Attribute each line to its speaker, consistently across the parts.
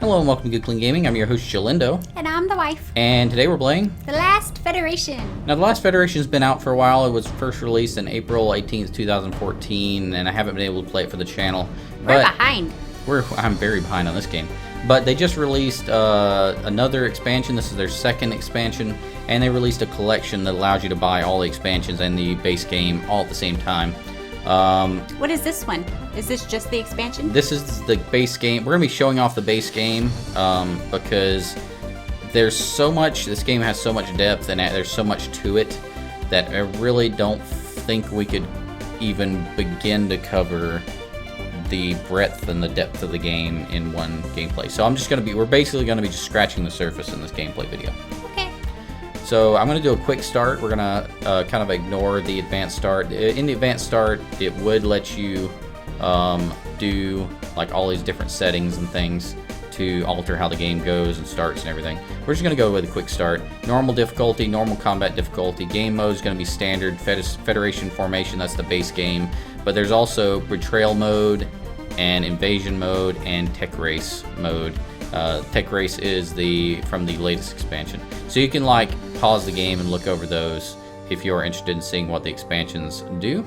Speaker 1: Hello and welcome to Good Clean Gaming. I'm your host Jalindo.
Speaker 2: And I'm the wife.
Speaker 1: And today we're playing
Speaker 2: The Last Federation.
Speaker 1: Now, The Last Federation's been out for a while. It was first released in April 18th, 2014, and I haven't been able to play it for the channel.
Speaker 2: We're behind.
Speaker 1: I'm very behind on this game. But they just released another expansion. This is their second expansion, and they released a collection that allows you to buy all the expansions and the base game all at the same time.
Speaker 2: What is this one? Is this just the expansion?
Speaker 1: This is the base game. We're going to be showing off the base game because there's so much, this game has so much depth and there's so much to it that I really don't think we could even begin to cover the breadth and the depth of the game in one gameplay. So we're basically going to be just scratching the surface in this gameplay video.
Speaker 2: Okay.
Speaker 1: So I'm going to do a quick start. We're going to kind of ignore the advanced start. In the advanced start, it would let you do like all these different settings and things to alter how the game goes and starts and everything. We're just going to go with a quick start. Normal difficulty, normal combat difficulty. Game mode is going to be standard. Federation formation, that's the base game. But there's also betrayal mode and invasion mode and tech race mode. Tech race is from the latest expansion. So you can like pause the game and look over those if you're interested in seeing what the expansions do.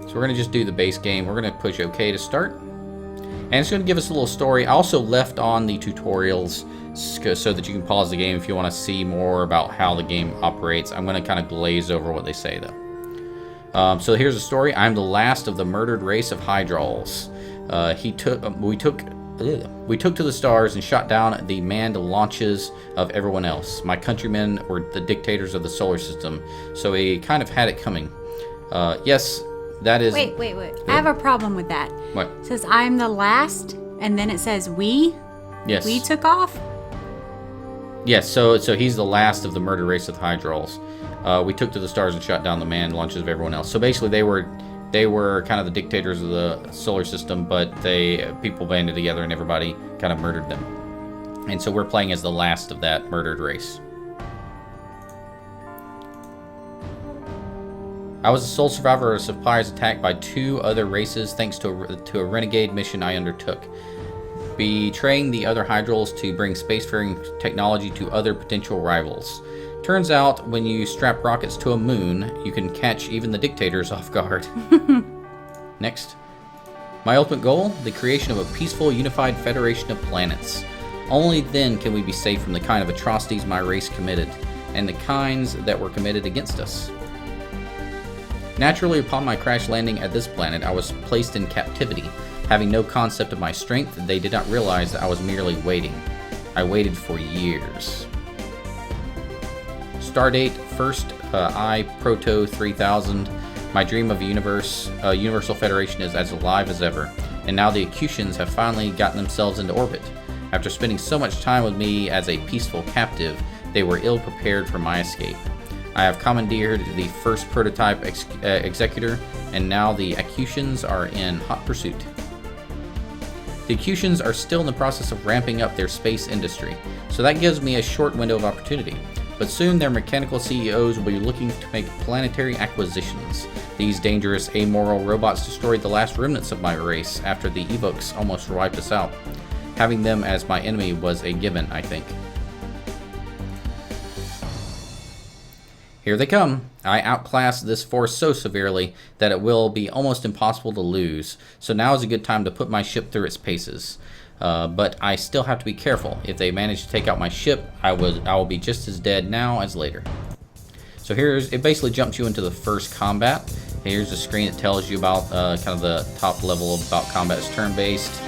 Speaker 1: So we're going to just do the base game. We're going to push OK to start. And it's going to give us a little story. I also left on the tutorials so that you can pause the game if you want to see more about how the game operates. I'm going to kind of glaze over what they say though. So here's the story. I'm the last of the murdered race of Hydrals. We took to the stars and shot down the manned launches of everyone else. My countrymen were the dictators of the solar system, so we kind of had it coming. Yes, that is...
Speaker 2: Wait. I have a problem with that.
Speaker 1: What?
Speaker 2: It says, I'm the last, and then it says we?
Speaker 1: Yes.
Speaker 2: We took off?
Speaker 1: Yes, so he's the last of the murder race of Hydrals. We took to the stars and shot down the manned launches of everyone else. So basically they were kind of the dictators of the solar system, but people banded together and everybody kind of murdered them. And so we're playing as the last of that murdered race. I was the sole survivor of a surprise attack by two other races thanks to a renegade mission I undertook. Betraying the other Hydrals to bring spacefaring technology to other potential rivals. Turns out, when you strap rockets to a moon, you can catch even the dictators off guard. Next. My ultimate goal? The creation of a peaceful, unified federation of planets. Only then can we be safe from the kind of atrocities my race committed, and the kinds that were committed against us. Naturally, upon my crash landing at this planet, I was placed in captivity. Having no concept of my strength, they did not realize that I was merely waiting. I waited for years. Stardate, first I Proto 3000. My dream of a universal federation is as alive as ever, and now the Acutians have finally gotten themselves into orbit. After spending so much time with me as a peaceful captive, they were ill prepared for my escape. I have commandeered the first prototype executor, and now the Acutians are in hot pursuit. The Acutians are still in the process of ramping up their space industry, so that gives me a short window of opportunity. But soon their mechanical CEOs will be looking to make planetary acquisitions. These dangerous, amoral robots destroyed the last remnants of my race after the Evox almost wiped us out. Having them as my enemy was a given, I think. Here they come. I outclassed this force so severely that it will be almost impossible to lose, so now is a good time to put my ship through its paces. But I still have to be careful. If they manage to take out my ship, I will be just as dead now as later. So it basically jumps you into the first combat. Here's a screen that tells you about kind of the top level about combat. It's turn-based.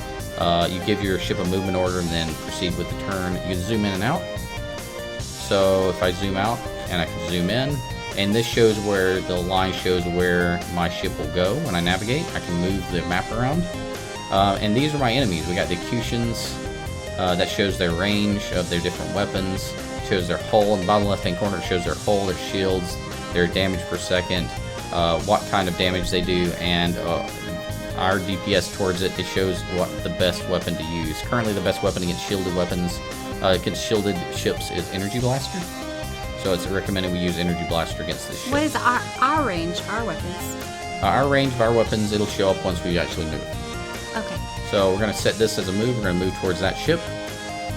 Speaker 1: You give your ship a movement order and then proceed with the turn. You can zoom in and out. So if I zoom out and I can zoom in, and this shows where the line shows where my ship will go when I navigate. I can move the map around. And these are my enemies. We got the Acutians. That shows their range of their different weapons. Shows their hull. In the bottom left-hand corner, it shows their hull, their shields, their damage per second, what kind of damage they do, and our DPS towards it. It shows what the best weapon to use. Currently, the best weapon against shielded weapons, against shielded ships, is Energy Blaster. So it's recommended we use Energy Blaster against this ship.
Speaker 2: What is our range, our weapons?
Speaker 1: Our range of our weapons, it'll show up once we actually move.
Speaker 2: Okay.
Speaker 1: So we're going to set this as a move. We're going to move towards that ship.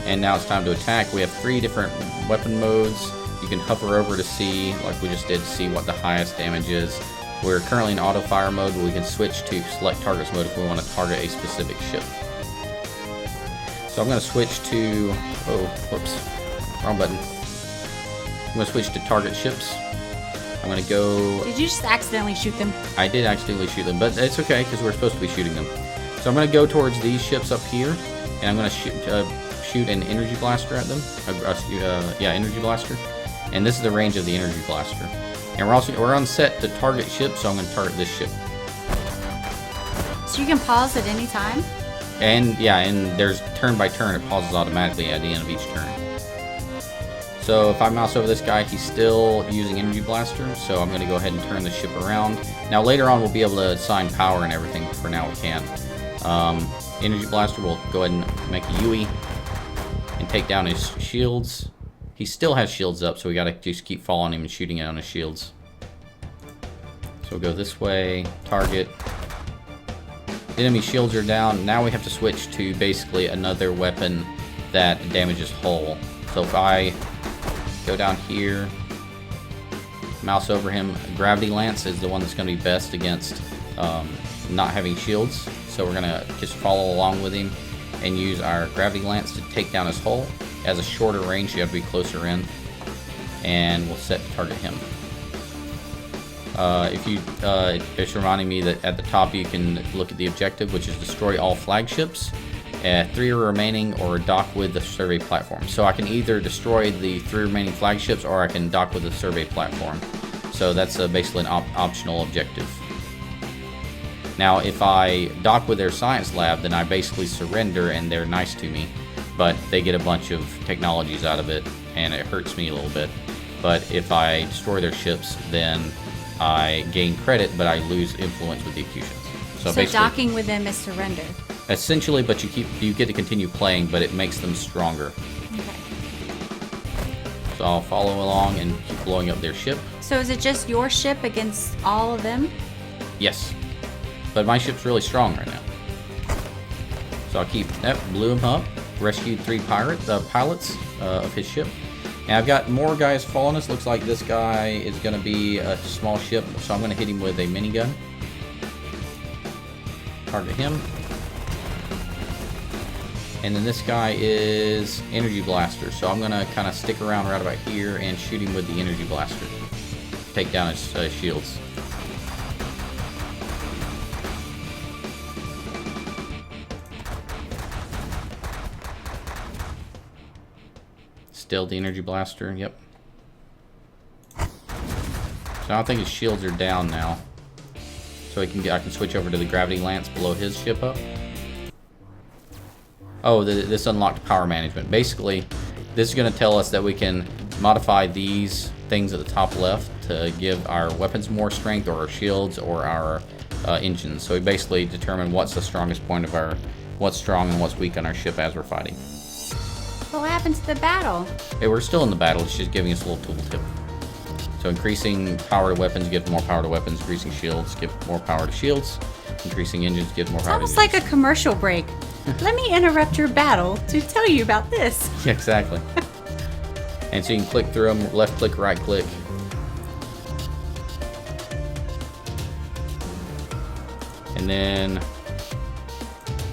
Speaker 1: And now it's time to attack. We have 3 different weapon modes. You can hover over to see, like we just did, to see what the highest damage is. We're currently in auto fire mode, but we can switch to select targets mode if we want to target a specific ship. So I'm going to switch to, oh, whoops, wrong button. I'm going to switch to target ships. I'm going to go...
Speaker 2: Did you just accidentally shoot them?
Speaker 1: I did accidentally shoot them, but it's okay because we're supposed to be shooting them. So I'm going to go towards these ships up here, and I'm going to shoot an energy blaster at them. Yeah, energy blaster. And this is the range of the energy blaster. And we're on set to target ships, so I'm going to target this ship.
Speaker 2: So you can pause at any time?
Speaker 1: And yeah, and there's turn by turn, it pauses automatically at the end of each turn. So if I mouse over this guy, he's still using energy blaster, so I'm going to go ahead and turn the ship around. Now later on we'll be able to assign power and everything, but for now we can't. Energy blaster will go ahead and make a UE and take down his shields. He still has shields up, so we gotta just keep following him and shooting it on his shields. So we'll go this way, target. Enemy shields are down. Now we have to switch to basically another weapon that damages hull. So if I go down here, mouse over him, Gravity Lance is the one that's gonna be best against not having shields. So we're gonna just follow along with him and use our Gravity Lance to take down his hull. It has a shorter range, so you have to be closer in. And we'll set to target him. It's reminding me that at the top you can look at the objective, which is destroy all flagships. 3 are remaining, or dock with the survey platform. So I can either destroy the 3 remaining flagships, or I can dock with the survey platform. So that's basically an optional objective. Now, if I dock with their science lab, then I basically surrender and they're nice to me. But they get a bunch of technologies out of it, and it hurts me a little bit. But if I destroy their ships, then I gain credit, but I lose influence with the Acutians.
Speaker 2: So docking with them is surrender.
Speaker 1: Essentially, but you get to continue playing, but it makes them stronger.
Speaker 2: Okay.
Speaker 1: So I'll follow along and keep blowing up their ship.
Speaker 2: So is it just your ship against all of them?
Speaker 1: Yes. But my ship's really strong right now. So I'll keep... blew him up. Rescued 3 pilots of his ship. Now I've got more guys following us. Looks like this guy is going to be a small ship, so I'm going to hit him with a minigun. Target him. And then this guy is energy blaster, so I'm going to kind of stick around right about here and shoot him with the energy blaster. Take down his shields. Still the energy blaster, yep. So I think his shields are down now. So I can switch over to the Gravity Lance, blow his ship up. Oh, this unlocked power management. Basically, this is going to tell us that we can modify these things at the top left to give our weapons more strength, or our shields, or our engines. So we basically determine what's the strongest point of what's strong and what's weak on our ship as we're fighting.
Speaker 2: What happened to the battle?
Speaker 1: Hey, we're still in the battle, it's just giving us a little tooltip. So increasing power to weapons gives more power to weapons, increasing shields give more power to shields, increasing engines gives more power to engines.
Speaker 2: It's almost like a commercial break. Let me interrupt your battle to tell you about this.
Speaker 1: Yeah, exactly. And so you can click through them, left click, right click. And then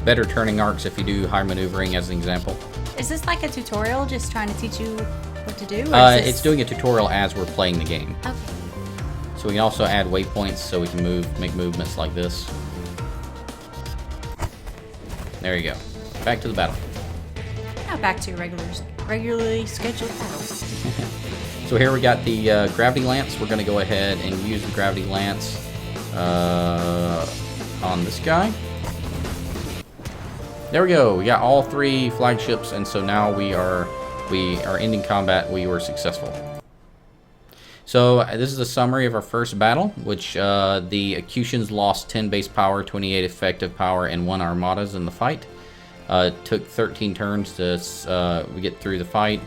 Speaker 1: better turning arcs if you do high maneuvering as an example.
Speaker 2: Is this like a tutorial just trying to teach you what to do?
Speaker 1: It's doing a tutorial as we're playing the game.
Speaker 2: Okay.
Speaker 1: So we can also add waypoints so we can make movements like this. There you go. Back to the battle.
Speaker 2: Now back to regularly scheduled battles.
Speaker 1: So here we got the Gravity Lance. We're going to go ahead and use the Gravity Lance on this guy. There we go. We got all 3 flagships, and so now we are ending combat. We were successful. So this is a summary of our first battle, which the Acutians lost 10 base power, 28 effective power, and 1 armadas in the fight. It took 13 turns to get through the fight.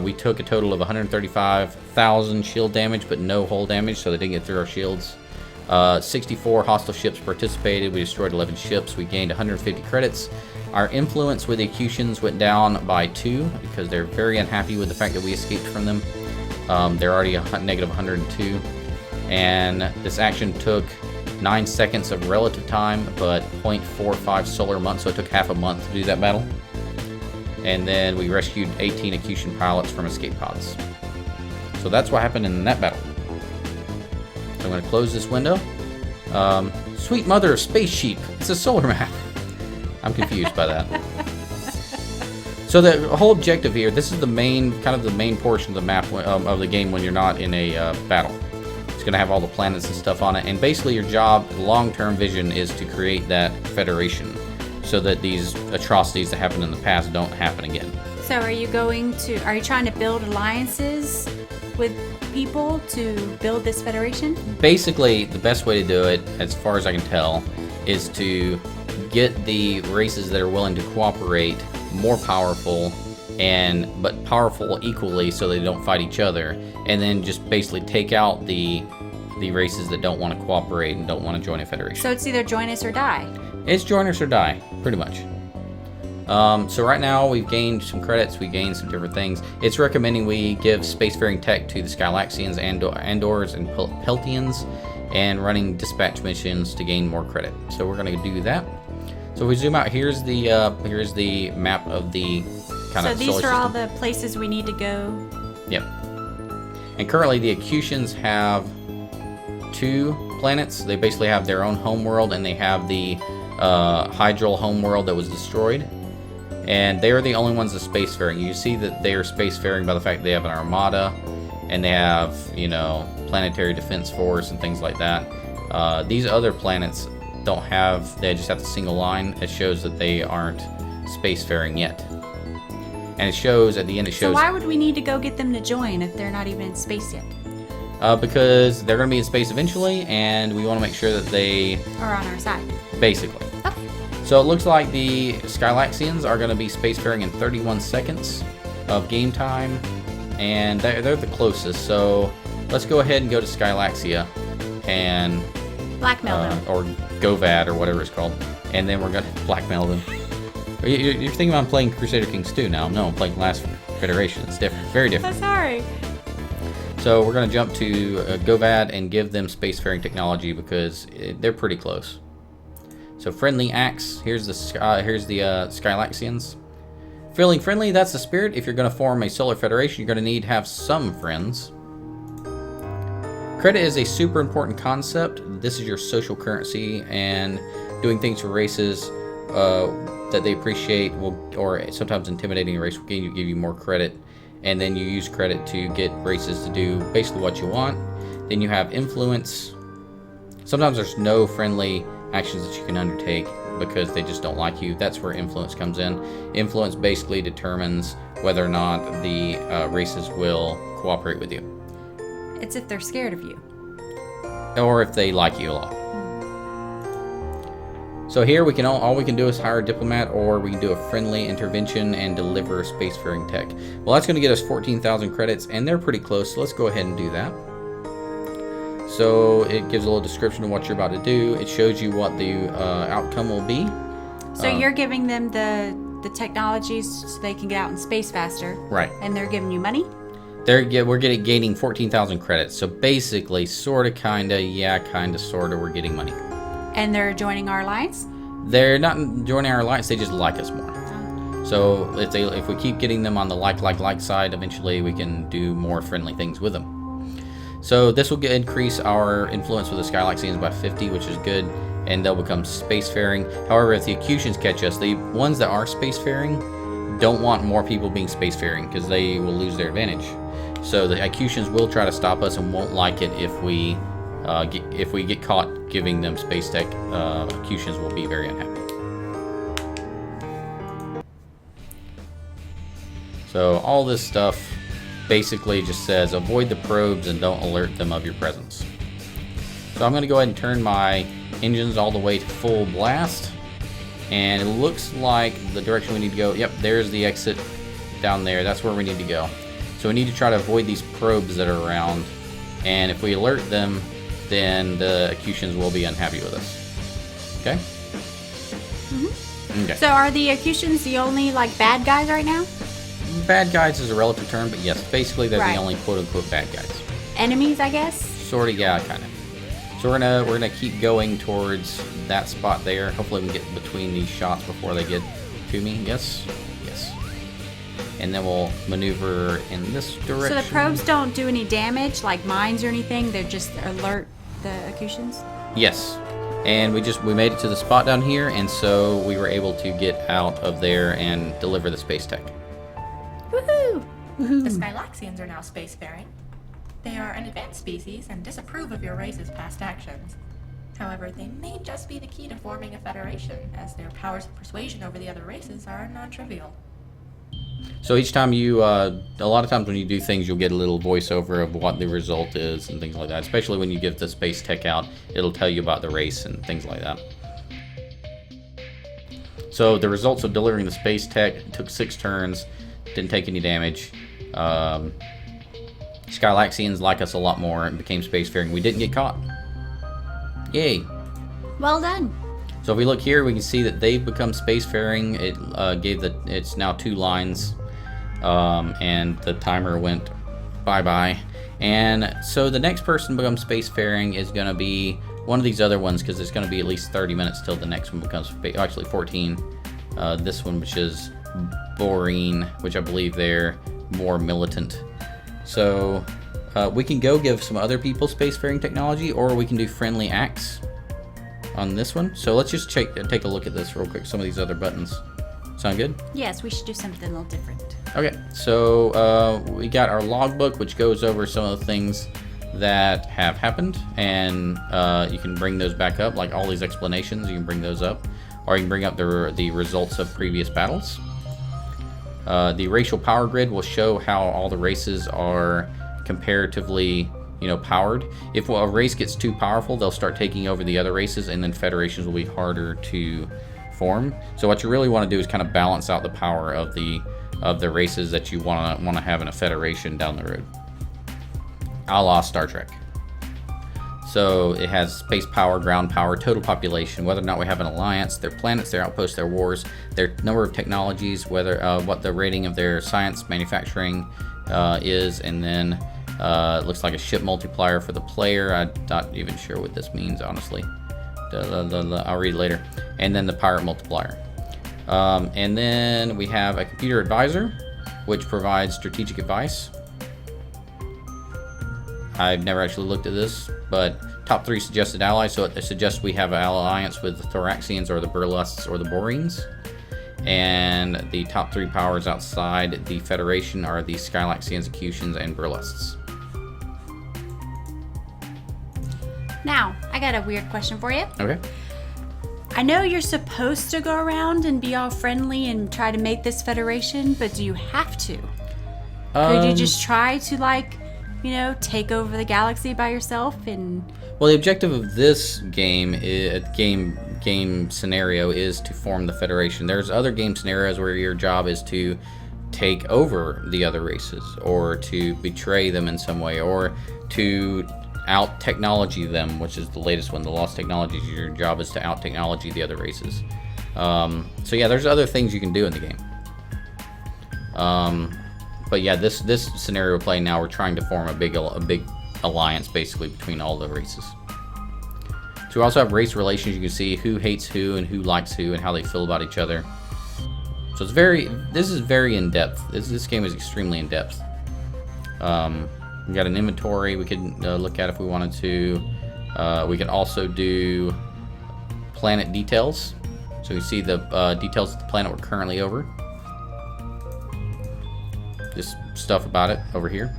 Speaker 1: We took a total of 135,000 shield damage, but no hull damage, so they didn't get through our shields. 64 hostile ships participated. We destroyed 11 ships. We gained 150 credits. Our influence with the Acutians went down by 2 because they're very unhappy with the fact that we escaped from them. They're already negative 102. And this action took 9 seconds of relative time, but 0.45 solar months, so it took half a month to do that battle. And then we rescued 18 Acutian pilots from escape pods. So that's what happened in that battle. So I'm going to close this window. Sweet mother of space sheep. It's a solar map. I'm confused by that. So the whole objective here, this is the main, kind of the main portion of the map of the game when you're not in a battle. It's going to have all the planets and stuff on it. And basically your job, long-term vision, is to create that federation so that these atrocities that happened in the past don't happen again.
Speaker 2: So are you trying to build alliances with people to build this federation? Basically,
Speaker 1: the best way to do it, as far as I can tell, is to get the races that are willing to cooperate more powerful, but powerful equally so they don't fight each other, and then just basically take out the races that don't want to cooperate and don't want to join a federation.
Speaker 2: So it's either join us or die.
Speaker 1: It's join us or die, pretty much. So right now we've gained some credits, we gained some different things. It's recommending we give spacefaring tech to the Skylaxians, Andors, and Peltians, and running dispatch missions to gain more credit. So we're going to do that. So if we zoom out, here's the map of the kind of solar system. So
Speaker 2: these are all the places we need to go?
Speaker 1: Yep. And currently the Acutians have 2 planets. They basically have their own homeworld, and they have the Hydral homeworld that was destroyed. And they're the only ones that spacefaring. You see that they are spacefaring by the fact that they have an armada, and they have, planetary defense force and things like that. These other planets don't have, they just have the single line. It shows that they aren't spacefaring yet. And it shows, at the end it shows...
Speaker 2: So why would we need to go get them to join if they're not even in space yet?
Speaker 1: Because they're going to be in space eventually, and we want to make sure that they...
Speaker 2: are on our side.
Speaker 1: Basically.
Speaker 2: Okay.
Speaker 1: So it looks like the Skylaxians are going to be spacefaring in 31 seconds of game time, and they're the closest. So let's go ahead and go to Skylaxia and
Speaker 2: blackmail them,
Speaker 1: or Govad or whatever it's called, and then we're going to blackmail them. You're thinking about playing Crusader Kings 2 now? No, I'm playing Last Federation. It's different, very different.
Speaker 2: I'm sorry.
Speaker 1: So we're going to jump to Govad and give them spacefaring technology because they're pretty close. So friendly acts. Here's the Skylaxians. Feeling friendly, that's the spirit. If you're going to form a solar federation, you're going to need to have some friends. Credit is a super important concept. This is your social currency, and doing things for races that they appreciate or sometimes intimidating a race will give you more credit. And then you use credit to get races to do basically what you want. Then you have influence. Sometimes there's no friendly actions that you can undertake because they just don't like you. That's where influence comes in. Influence basically determines whether or not the races will cooperate with you.
Speaker 2: It's if they're scared of you.
Speaker 1: Or if they like you a lot. So here we can all we can do is hire a diplomat, or we can do a friendly intervention and deliver spacefaring tech. Well, that's going to get us 14,000 credits, and they're pretty close, so let's go ahead and do that. So it gives a little description of what you're about to do. It shows you what the outcome will be.
Speaker 2: So you're giving them the technologies so they can get out in space faster.
Speaker 1: Right.
Speaker 2: And they're giving you money?
Speaker 1: We're gaining 14,000 credits. So basically, sort of, kind of, sort of, we're getting money.
Speaker 2: And they're joining our alliance?
Speaker 1: They're not joining our alliance, they just like us more. So if we keep getting them on the like side, eventually we can do more friendly things with them. So this will increase our influence with the Skylaxians by 50, which is good, and they'll become spacefaring. However, if the Acutians catch us, the ones that are spacefaring don't want more people being spacefaring because they will lose their advantage. So the Acutians will try to stop us and won't like it if we get caught giving them space tech. Acutians will be very unhappy. So all this stuff basically just says avoid the probes and don't alert them of your presence. So I'm going to go ahead and turn my engines all the way to full blast, and it looks like the direction we need to go, yep, there's the exit down there. That's where we need to go. So we need to try to avoid these probes that are around, and if we alert them, then the Acutians will be unhappy with us. Okay? Mm-hmm. Okay.
Speaker 2: So are the Accutians the only, like, bad guys right now?
Speaker 1: Bad guys is a relative term, but yes, basically they're
Speaker 2: Right.
Speaker 1: the only quote-unquote bad guys.
Speaker 2: Enemies, I guess?
Speaker 1: Sort of, yeah, kind of. So we're gonna keep going towards that spot there. Hopefully we can get between these shots before they get to me. Yes, yes. And then we'll maneuver in this direction.
Speaker 2: So the probes don't do any damage, like mines or anything? They just alert the Accutians?
Speaker 1: Yes. And we made it to the spot down here, and so we were able to get out of there and deliver the space tech.
Speaker 2: Woohoo!
Speaker 3: The Skylaxians are now spacefaring. They are an advanced species and disapprove of your race's past actions. However, they may just be the key to forming a federation, as their powers of persuasion over the other races are non-trivial.
Speaker 1: So each time you, a lot of times when you do things, you'll get a little voiceover of what the result is and things like that. Especially when you give the space tech out, it'll tell you about the race and things like that. So the results of delivering the space tech took 6 turns, didn't take any damage. Skylaxians like us a lot more and became spacefaring. We didn't get caught. Yay.
Speaker 2: Well done.
Speaker 1: So if we look here, we can see that they've become spacefaring. It's now 2 lines, and the timer went bye-bye. And so the next person to become spacefaring is going to be one of these other ones, because it's going to be at least 30 minutes till the next one becomes, actually 14. This one, which is Boreen, which I believe they're more militant. So we can go give some other people spacefaring technology, or we can do friendly acts on this one. So let's just take a look at this real quick. Some of these other buttons. Sound good?
Speaker 2: Yes, we should do something a little different.
Speaker 1: Okay, so we got our logbook, which goes over some of the things that have happened, and you can bring those back up, like all these explanations. You can bring those up, or you can bring up the results of previous battles. The racial power grid will show how all the races are comparatively, powered. If a race gets too powerful, they'll start taking over the other races, and then federations will be harder to form. So what you really want to do is kind of balance out the power of the races that you want to have in a federation down the road, a la Star Trek. So it has space power, ground power, total population, whether or not we have an alliance, their planets, their outposts, their wars, their number of technologies, whether what the rating of their science manufacturing is, and then it looks like a ship multiplier for the player. I'm not even sure what this means, honestly. I'll read it later. And then the pirate multiplier. And then we have a computer advisor, which provides strategic advice. I've never actually looked at this, but top 3 suggested allies. So it suggests we have an alliance with the Thoraxians or the Burlesks or the Boreans. And the top 3 powers outside the Federation are the Skylaxians, Accutians, and Burlesks.
Speaker 2: Now, I got a weird question for you.
Speaker 1: Okay.
Speaker 2: I know you're supposed to go around and be all friendly and try to make this federation, but do you have to? Could you just try to, take over the galaxy by yourself and...
Speaker 1: Well, the objective of this game scenario is to form the Federation. There's other game scenarios where your job is to take over the other races, or to betray them in some way, or to out-technology them, which is the latest one, the Lost Technologies. Your job is to out-technology the other races. So yeah, there's other things you can do in the game. But yeah, this scenario we're playing now, we're trying to form a big alliance, basically, between all the races. So we also have race relations. You can see who hates who and who likes who and how they feel about each other. So this is very in-depth. This game is extremely in-depth. We got an inventory we could look at if we wanted to. We could also do planet details. So you see the details of the planet we're currently over. Just stuff about it over here.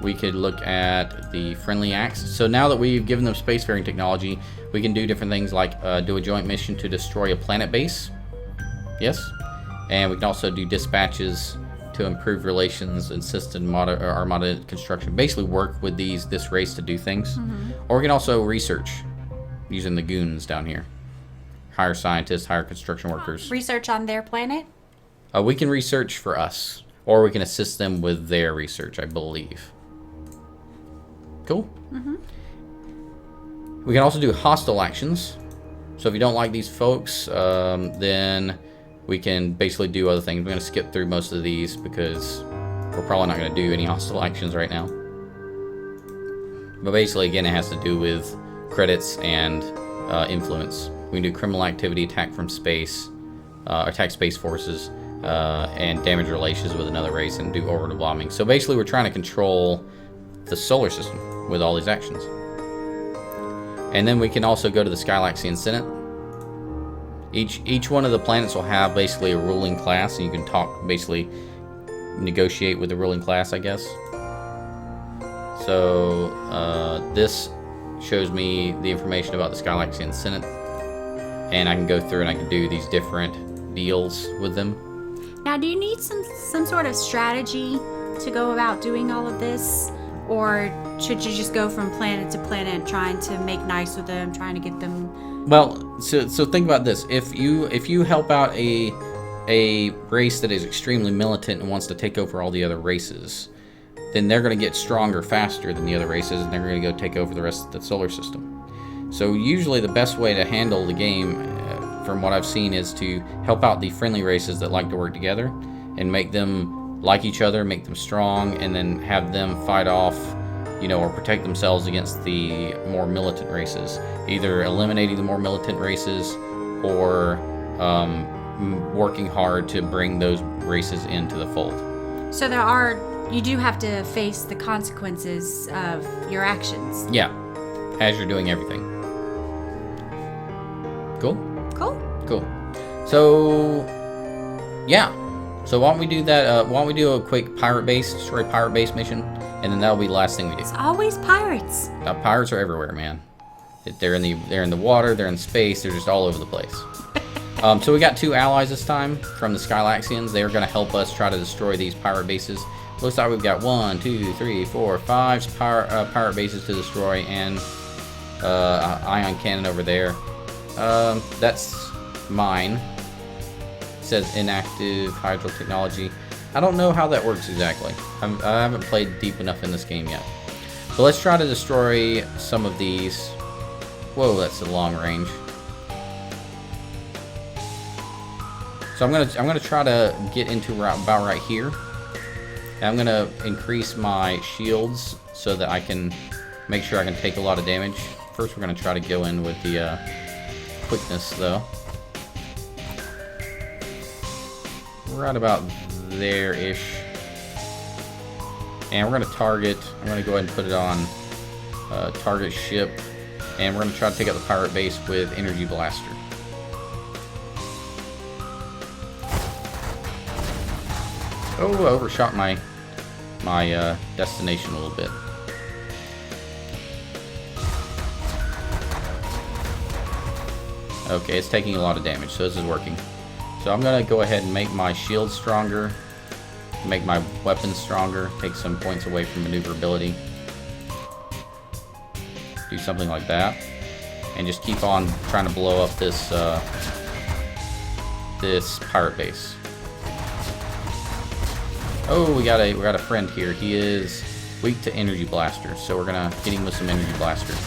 Speaker 1: We could look at the friendly acts. So now that we've given them spacefaring technology, we can do different things like do a joint mission to destroy a planet base. Yes. And we can also do dispatches to improve relations, assist in armada construction. Basically work with this race to do things. Mm-hmm. Or we can also research using the goons down here. Hire scientists, hire construction workers.
Speaker 2: Research on their planet?
Speaker 1: We can research for us, or we can assist them with their research, I believe. Cool. Mm-hmm. We can also do hostile actions. So if you don't like these folks, then we can basically do other things. We're going to skip through most of these because we're probably not going to do any hostile actions right now. But basically, again, it has to do with credits and influence. We can do criminal activity, attack from space, attack space forces, and damage relations with another race, and do orbital bombing. So basically, we're trying to control the solar system with all these actions. And then we can also go to the Skylaxian Senate. Each one of the planets will have basically a ruling class, and you can basically negotiate with the ruling class, I guess. So this shows me the information about the Skylaxian Senate, and I can go through and I can do these different deals with them.
Speaker 2: Now, do you need some sort of strategy to go about doing all of this? Or should you just go from planet to planet trying to make nice with them, trying to get them...
Speaker 1: Well, so think about this. If you help out a race that is extremely militant and wants to take over all the other races, then they're going to get stronger faster than the other races, and they're going to go take over the rest of the solar system. So usually the best way to handle the game, from what I've seen, is to help out the friendly races that like to work together and make them like each other, make them strong, and then have them fight off, or protect themselves against the more militant races. Either eliminating the more militant races or working hard to bring those races into the fold.
Speaker 2: So you do have to face the consequences of your actions.
Speaker 1: Yeah, as you're doing everything. Cool? Cool. So, yeah. So why don't we do that? Why don't we do a quick destroy pirate base mission, and then that'll be the last thing we do.
Speaker 2: It's always pirates.
Speaker 1: Pirates are everywhere, man. They're in the water, they're in space, they're just all over the place. So we got 2 allies this time from the Skylaxians. They're going to help us try to destroy these pirate bases. Looks like we've got 1, 2, 3, 4, 5 pirate bases to destroy, and ion cannon over there. That's mine. It says inactive hydro technology. I don't know how that works exactly. I haven't played deep enough in this game yet. So let's try to destroy some of these. Whoa, that's a long range. So I'm gonna try to get into about right here. And I'm gonna increase my shields so that I can make sure I can take a lot of damage. First, we're gonna try to go in with the quickness, though. Right about there-ish. And we're gonna target. I'm gonna go ahead and put it on target ship, and we're gonna try to take out the pirate base with energy blaster. Oh, I overshot my destination a little bit. Okay, it's taking a lot of damage, so this is working. So I'm gonna go ahead and make my shield stronger, make my weapons stronger, take some points away from maneuverability. Do something like that, and just keep on trying to blow up this this pirate base. Oh, we got a friend here. He is weak to energy blasters, so we're gonna hit him with some energy blasters.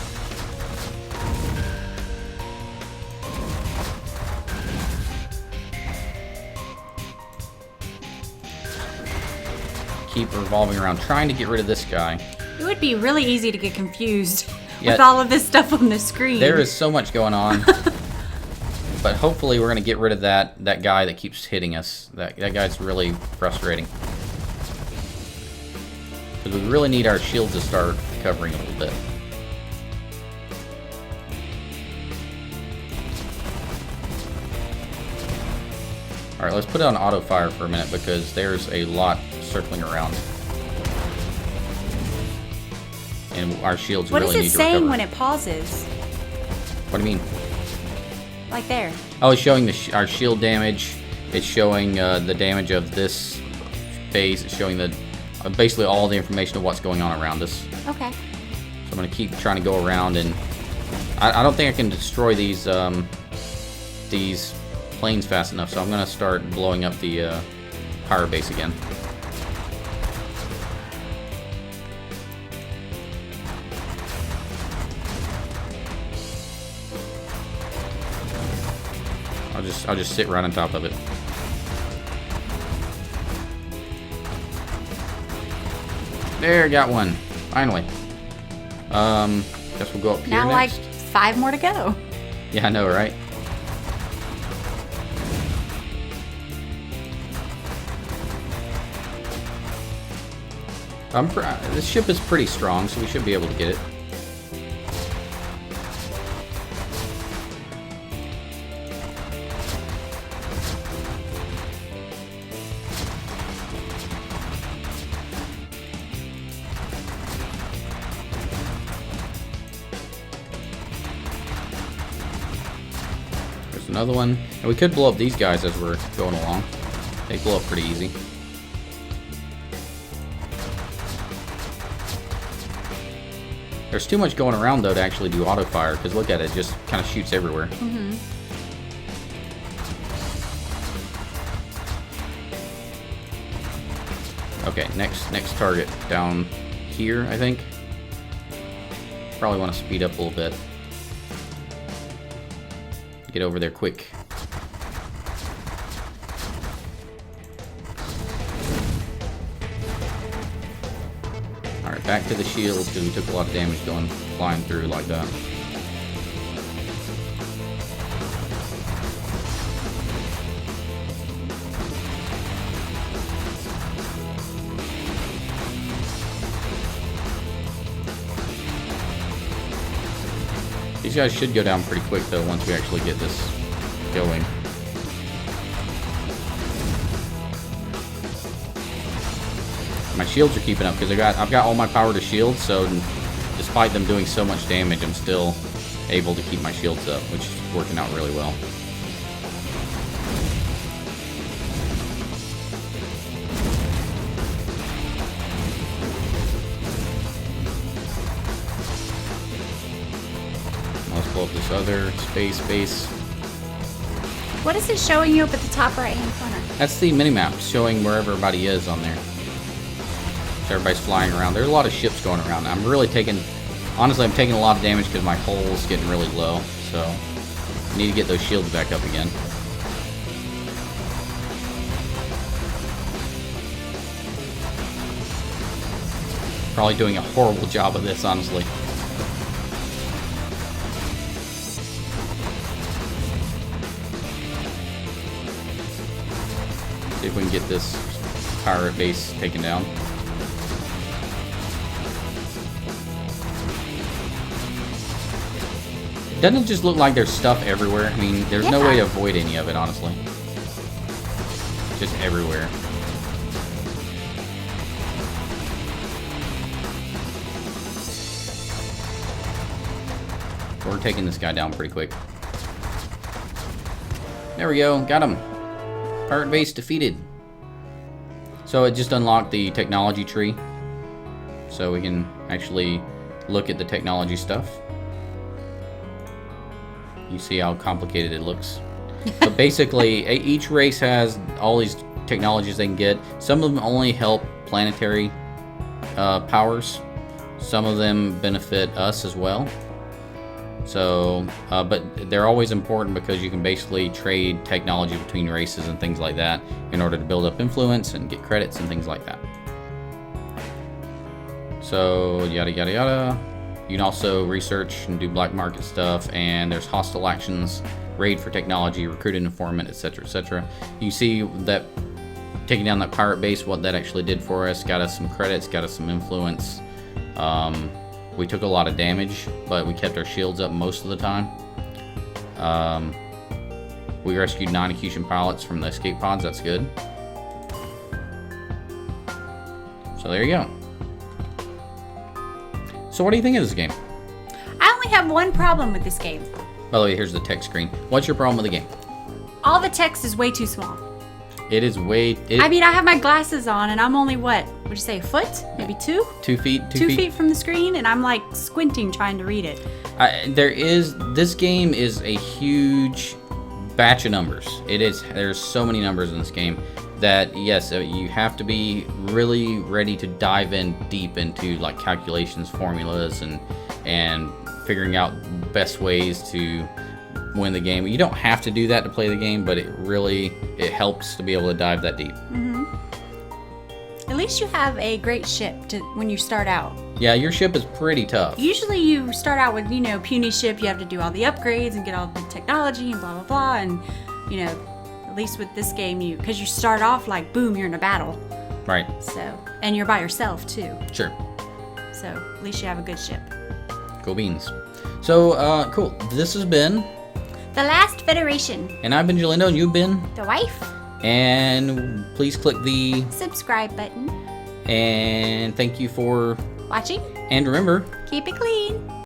Speaker 1: Keep revolving around, trying to get rid of this guy.
Speaker 2: It would be really easy to get confused
Speaker 1: Yeah,
Speaker 2: with all of this stuff on the screen.
Speaker 1: There is so much going on. But hopefully we're going to get rid of that guy that keeps hitting us. That guy's really frustrating. Because we really need our shields to start covering a little bit. Alright, let's put it on auto fire for a minute because there's a lot circling around. And our shields
Speaker 2: What
Speaker 1: really need
Speaker 2: is
Speaker 1: to
Speaker 2: it
Speaker 1: recover.
Speaker 2: saying when it pauses?
Speaker 1: What do you mean?
Speaker 2: Like there.
Speaker 1: Oh, it's showing our shield damage. It's showing the damage of this base. It's showing basically all the information of what's going on around us.
Speaker 2: Okay.
Speaker 1: So I'm going to keep trying to go around, and I don't think I can destroy these planes fast enough, so I'm going to start blowing up the pirate base again. I'll just sit right on top of it. There, got one. Finally. Guess we'll go up here
Speaker 2: Now,
Speaker 1: next.
Speaker 2: like 5 more to go.
Speaker 1: Yeah, I know, right? This ship is pretty strong, so we should be able to get it. There's another one. And we could blow up these guys as we're going along. They blow up pretty easy. There's too much going around, though, to actually do auto fire, because look at it, it just kind of shoots everywhere.
Speaker 2: Mm-hmm.
Speaker 1: Okay, next target down here, I think. Probably want to speed up a little bit. Get over there quick. Alright, back to the shield, because we took a lot of damage going flying through like that. These guys should go down pretty quick, though, once we actually get this going. My shields are keeping up because I've got all my power to shield, so despite them doing so much damage, I'm still able to keep my shields up, which is working out really well. Let's blow up this other space base.
Speaker 2: What is it showing you up at the top right-hand corner?
Speaker 1: That's the mini-map showing where everybody is on there. So everybody's flying around. There's a lot of ships going around. Honestly, I'm taking a lot of damage because my hull's getting really low. So I need to get those shields back up again. Probably doing a horrible job of this, honestly. See if we can get this pirate base taken down. Doesn't it just look like there's stuff everywhere? I mean, there's no way to avoid any of it, honestly. Just everywhere. We're taking this guy down pretty quick. There we go, got him. Pirate base defeated. So it just unlocked the technology tree. So we can actually look at the technology stuff. You see how complicated it looks. But basically, each race has all these technologies they can get. Some of them only help planetary powers. Some of them benefit us as well. So, but they're always important because you can basically trade technology between races and things like that in order to build up influence and get credits and things like that. So, yada yada yada. You can also research and do black market stuff, and there's hostile actions, raid for technology, recruit an informant, etc., etc. You see that taking down that pirate base, what that actually did for us, got us some credits, got us some influence. We took a lot of damage, but we kept our shields up most of the time. We rescued 9 Accusation pilots from the escape pods, that's good. So there you go. So what do you think of this game?
Speaker 2: I only have one problem with this game.
Speaker 1: By the way, here's the text screen. What's your problem with the game?
Speaker 2: All the text is way too small.
Speaker 1: It is way...
Speaker 2: I mean, I have my glasses on, and I'm only, what would you say, a foot? Maybe 2?
Speaker 1: 2 feet?
Speaker 2: 2 feet from the screen, and I'm, like, squinting trying to read it.
Speaker 1: This game is a huge batch of numbers. There's so many numbers in this game that, yes, you have to be really ready to dive in deep into, like, calculations, formulas, and figuring out best ways to win the game. You don't have to do that to play the game, but it helps to be able to dive that deep.
Speaker 2: At least you have a great ship when you start out.
Speaker 1: Yeah, your ship is pretty tough.
Speaker 2: Usually you start out with, puny ship. You have to do all the upgrades and get all the technology and blah, blah, blah. And, at least with this game, because you start off like, boom, you're in a battle.
Speaker 1: Right.
Speaker 2: So, and you're by yourself too.
Speaker 1: Sure.
Speaker 2: So at least you have a good ship.
Speaker 1: Cool beans. So, cool. This has been
Speaker 2: The Last Federation.
Speaker 1: And I've been Jalindo, and you've been
Speaker 2: The Wife.
Speaker 1: And please click the
Speaker 2: subscribe button.
Speaker 1: And thank you for
Speaker 2: watching.
Speaker 1: And remember,
Speaker 2: keep it clean.